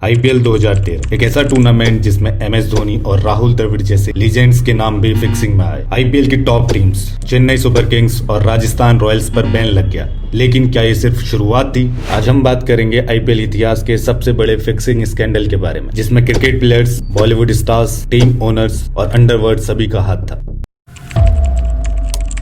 IPL 2013 एक ऐसा tournament जिसमें एमएस धोनी और राहुल द्रविड़ जैसे लीजेंड्स के नाम भी फिक्सिंग में आए। आईपीएल की top teams Chennai super Kings और राजस्थान रॉयल्स पर बैन लग गया, लेकिन क्या ये सिर्फ शुरुआत थी? आज हम बात करेंगे आईपीएल इतिहास के सबसे बड़े फिक्सिंग स्कैंडल के बारे में, जिसमें cricket players, Bollywood stars, team owners और अंडरवर्ल्ड सभी का हाथ था।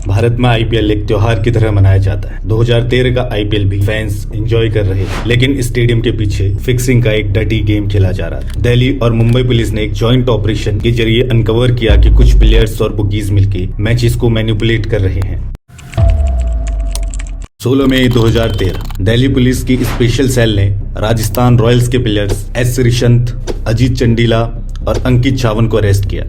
भारत में आईपीएल एक त्योहार की तरह मनाया जाता है। 2013 का आईपीएल भी फैंस एंजॉय कर रहे थे, लेकिन स्टेडियम के पीछे फिक्सिंग का एक डर्टी गेम खेला जा रहा था। दिल्ली और मुंबई पुलिस ने एक जॉइंट ऑपरेशन के जरिए अनकवर किया कि कुछ प्लेयर्स और बुकीज मिलकर मैचेस को मैनिपुलेट कर रहे हैं। 16 मई 2013 दिल्ली पुलिस की स्पेशल सेल ने राजस्थान रॉयल्स के प्लेयर्स एस श्रीसंत, अजीत चंडीला और अंकित छावन को अरेस्ट किया।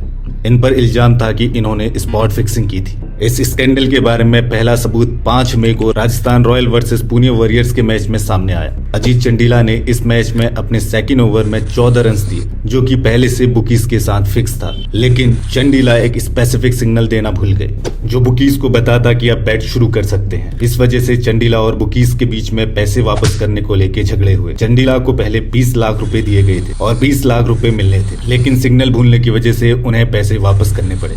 इन पर इल्जाम था कि इन्होंने स्पॉट फिक्सिंग की थी। इस स्कैंडल के बारे में पहला सबूत 5 मई को Rajasthan royal versus Pune warriors के मैच में सामने आया। अजीत चंडीला ने इस मैच में अपने सेकंड ओवर में 14 रन दिए, जो कि पहले से बुकीज के साथ फिक्स था। लेकिन चंडीला एक स्पेसिफिक सिग्नल देना भूल गए, जो बुकीज को बताता कि आप बैट शुरू कर सकते हैं। इस वजह से चंडीला और बुकीज के बीच में पैसे वापस करने को लेकर झगड़े हुए। चंडीला को पहले 20 लाख रुपए दिए गए थे और 20 लाख रुपए मिलने थे, लेकिन सिग्नल भूलने की वजह से उन्हें पैसे वापस करने पड़े।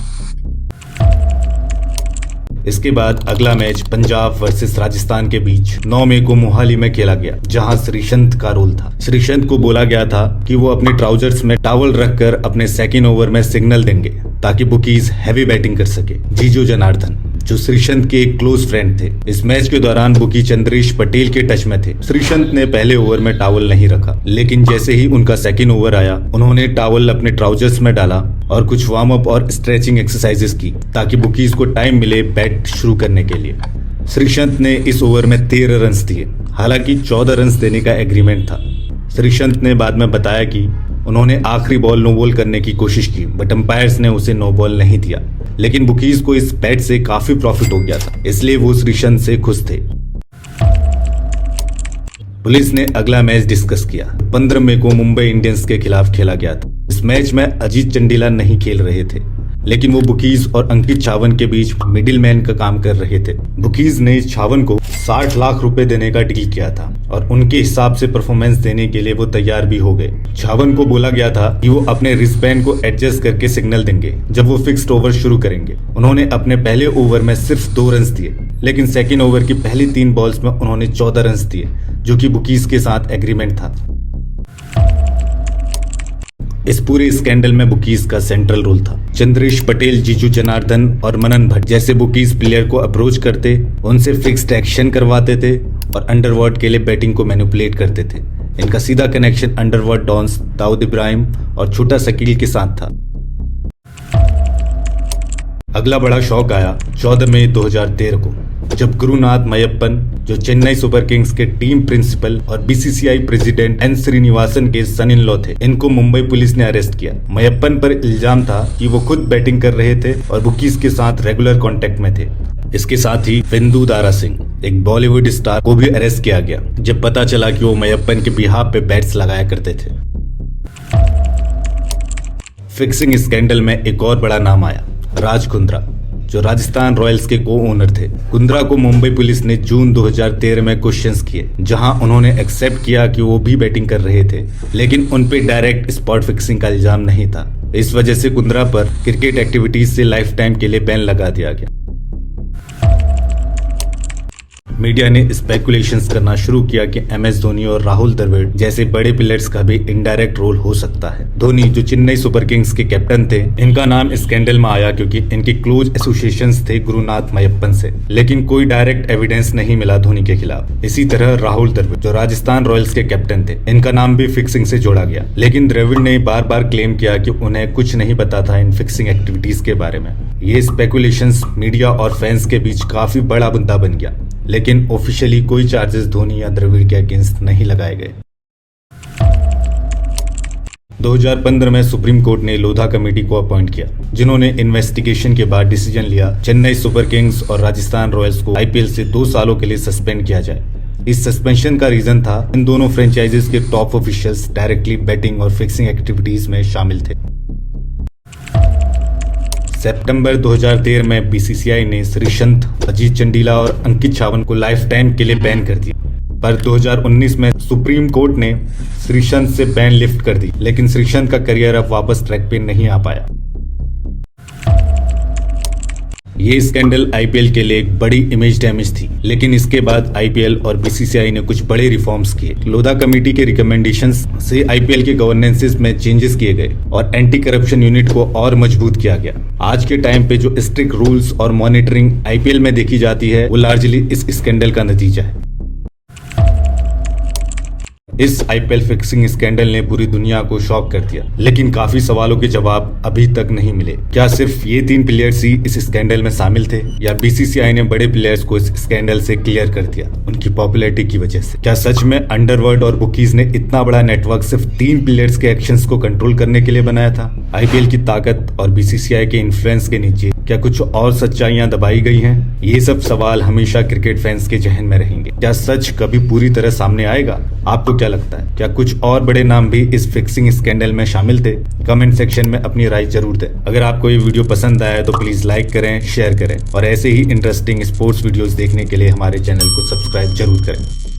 इसके बाद अगला मैच पंजाब वर्सेस राजस्थान के बीच 9 मई को मोहाली में खेला गया, जहां श्रीसंत का रोल था। श्रीसंत को बोला गया था कि वो अपने ट्राउजर्स में टॉवल रखकर अपने सेकंड ओवर में सिग्नल देंगे ताकि बुकीज हैवी बैटिंग कर सके। जीजू जनार्दन, जो श्रीसंत के एक क्लोज फ्रेंड थे, इस मैच के दौरान बुकी चंद्रेश पटेल के टच में थे। श्रीसंत ने पहले ओवर में टॉवल नहीं रखा, लेकिन जैसे ही उनका सेकंड ओवर आया, उन्होंने टॉवल अपने ट्राउजर्स में डाला और कुछ वार्म अप और स्ट्रेचिंग एक्सरसाइजेस की ताकि बुकीज को टाइम मिले बैट शुरू करने के लिए। श्रीसंत ने इस ओवर में 13 रन दिए, हालांकि 14 रन देने का एग्रीमेंट था। श्रीसंत ने बाद में बताया कि उन्होंने आखिरी बॉल नो बॉल करने की कोशिश की, बट अंपायर्स ने उसे नो बॉल नहीं दिया। लेकिन बुकीज को इस बैट से काफी प्रॉफिट हो गया था, इसलिए वो श्रीसंत से खुश थे। पुलिस ने अगला मैच डिस्कस किया। 15 मई को मुंबई इंडियंस के खिलाफ खेला गया था। इस मैच में अजीत चंडीला नहीं खेल रहे थे, लेकिन वो बुकीज और अंकित छावन के बीच मिडिलमैन का काम कर रहे थे। बुकीज ने छावन को 60 लाख रुपए देने का डील किया था और उनके हिसाब से परफॉर्मेंस देने के लिए वो तैयार भी हो गए। छावन को बोला गया था कि वो अपने रिस्टबैंड को एडजस्ट करके सिग्नल देंगे जब वो फिक्स्ड ओवर शुरू करेंगे। उन्होंने अपने पहले ओवर में सिर्फ 2 रन दिए, लेकिन सेकेंड ओवर की पहली 3 बॉल्स में उन्होंने 14 रन दिए, जो कि बुकीज के साथ एग्रीमेंट था। इस पूरे स्कैंडल में बुकीज का सेंट्रल रोल था। चंद्रेश पटेल, जीजू जनार्दन और मनन भट्ट जैसे बुकीज प्लेयर को अप्रोच करते, उनसे फिक्स्ड एक्शन करवाते थे और अंडरवर्ल्ड के लिए बैटिंग को मैनिपुलेट करते थे। इनका सीधा connection underworld dons Dawood Ibrahim और छोटा शकील के साथ था। अगला बड़ा शौक आया 14 मई 2013 को, जब गुरुनाथ मयप्पन, जो चेन्नई सुपर किंग्स के टीम प्रिंसिपल और बीसीसीआई प्रेसिडेंट एन श्रीनिवासन के सन इन लॉ थे, इनको मुंबई पुलिस ने अरेस्ट किया। मयप्पन पर इल्जाम था कि वो खुद बैटिंग कर रहे थे और बुकीज के साथ रेगुलर कांटेक्ट में थे। इसके साथ ही विंदु दारा सिंह, एक बॉलीवुड स्टार, को भी अरेस्ट किया गया जब पता चला कि वो मयप्पन के बिहाफ पे बैट्स लगाया करते थे। फिक्सिंग स्कैंडल में एक और बड़ा नाम आया, राज कुंद्रा, जो राजस्थान रॉयल्स के को ओनर थे। कुंद्रा को मुंबई पुलिस ने जून 2013 में क्वेश्चंस किए, जहां उन्होंने एक्सेप्ट किया कि वो भी बैटिंग कर रहे थे, लेकिन उन पे डायरेक्ट स्पॉट फिक्सिंग का इल्जाम नहीं था। इस वजह से कुंद्रा पर क्रिकेट एक्टिविटीज से लाइफ टाइम के लिए बैन लगा दिया गया। मीडिया ने स्पेकुलेशंस करना शुरू किया कि एमएस धोनी और राहुल द्रविड़ जैसे बड़े प्लेयर्स का भी इनडायरेक्ट रोल हो सकता है। धोनी, जो चेन्नई सुपर किंग्स के कैप्टन थे, इनका नाम स्कैंडल में आया क्योंकि इनके क्लोज एसोसिएशंस थे गुरुनाथ मयप्पन से, लेकिन कोई डायरेक्ट एविडेंस नहीं मिला धोनी के खिलाफ। इसी तरह राहुल द्रविड़, जो राजस्थान रॉयल्स के कैप्टन थे, इनका नाम भी फिक्सिंग से जोड़ा गया, लेकिन द्रविड़ ने बार बार क्लेम किया कि उन्हें कुछ नहीं पता था इन फिक्सिंग एक्टिविटीज के बारे में। ये स्पेकुलेशंस मीडिया और फैंस के बीच काफी बड़ा मुद्दा बन गया, लेकिन ऑफिशियली कोई चार्जेस धोनी या द्रविड़ के अगेंस्ट नहीं लगाए गए। 2015 में सुप्रीम कोर्ट ने लोधा कमेटी को अपॉइंट किया, जिन्होंने इन्वेस्टिगेशन के बाद डिसीजन लिया चेन्नई सुपर किंग्स और राजस्थान रॉयल्स को आईपीएल से 2 सालों के लिए सस्पेंड किया जाए। इस सस्पेंशन का रीजन था इन दोनों फ्रेंचाइजीज के टॉप ऑफिशियल्स डायरेक्टली बैटिंग और फिक्सिंग एक्टिविटीज में शामिल थे। सितंबर 2013 में बीसीसीआई ने श्रीसंत, अजीत चंडीला और अंकित छावन को लाइफ टाइम के लिए बैन कर दिया। पर 2019 में सुप्रीम कोर्ट ने श्रीसंत से बैन लिफ्ट कर दी, लेकिन श्रीसंत का करियर अब वापस ट्रैक पे नहीं आ पाया। ये स्कैंडल आईपीएल के लिए एक बड़ी इमेज डैमेज थी, लेकिन इसके बाद आईपीएल और बीसीसीआई ने कुछ बड़े रिफॉर्म्स किए। लोधा कमेटी के रिकमेंडेशंस से आईपीएल के गवर्नेंसेस में चेंजेस किए गए और एंटी करप्शन यूनिट को और मजबूत किया गया। आज के टाइम पे जो स्ट्रिक्ट रूल्स और मॉनिटरिंग आईपीएल में देखी जाती है, वो लार्जली इस स्कैंडल का नतीजा है। इस आईपीएल फिक्सिंग स्कैंडल ने पूरी दुनिया को शॉक कर दिया, लेकिन काफी सवालों के जवाब अभी तक नहीं मिले। क्या सिर्फ ये 3 प्लेयर्स ही इस स्कैंडल में शामिल थे, या बीसीसीआई ने बड़े प्लेयर्स को इस स्कैंडल से क्लियर कर दिया उनकी पॉपुलैरिटी की वजह से? क्या सच में अंडरवर्ल्ड और बुकीज ने इतना बड़ा नेटवर्क सिर्फ 3 प्लेयर्स के एक्शंस को कंट्रोल करने के लिए बनाया था? आईपीएल की ताकत और बीसीसीआई के इन्फ्लुएंस के नीचे क्या कुछ और सच्चाइयां दबाई गई हैं? ये सब सवाल हमेशा क्रिकेट फैंस के जहन में रहेंगे। क्या सच कभी पूरी तरह सामने आएगा? आपको क्या लगता है, क्या कुछ और बड़े नाम भी इस फिक्सिंग स्कैंडल में शामिल थे? कमेंट सेक्शन में अपनी राय जरूर दें। अगर आपको ये वीडियो पसंद आया तो प्लीज लाइक करें, शेयर करें और ऐसे ही इंटरेस्टिंग स्पोर्ट्स वीडियोस देखने के लिए हमारे चैनल को सब्सक्राइब जरूर करें।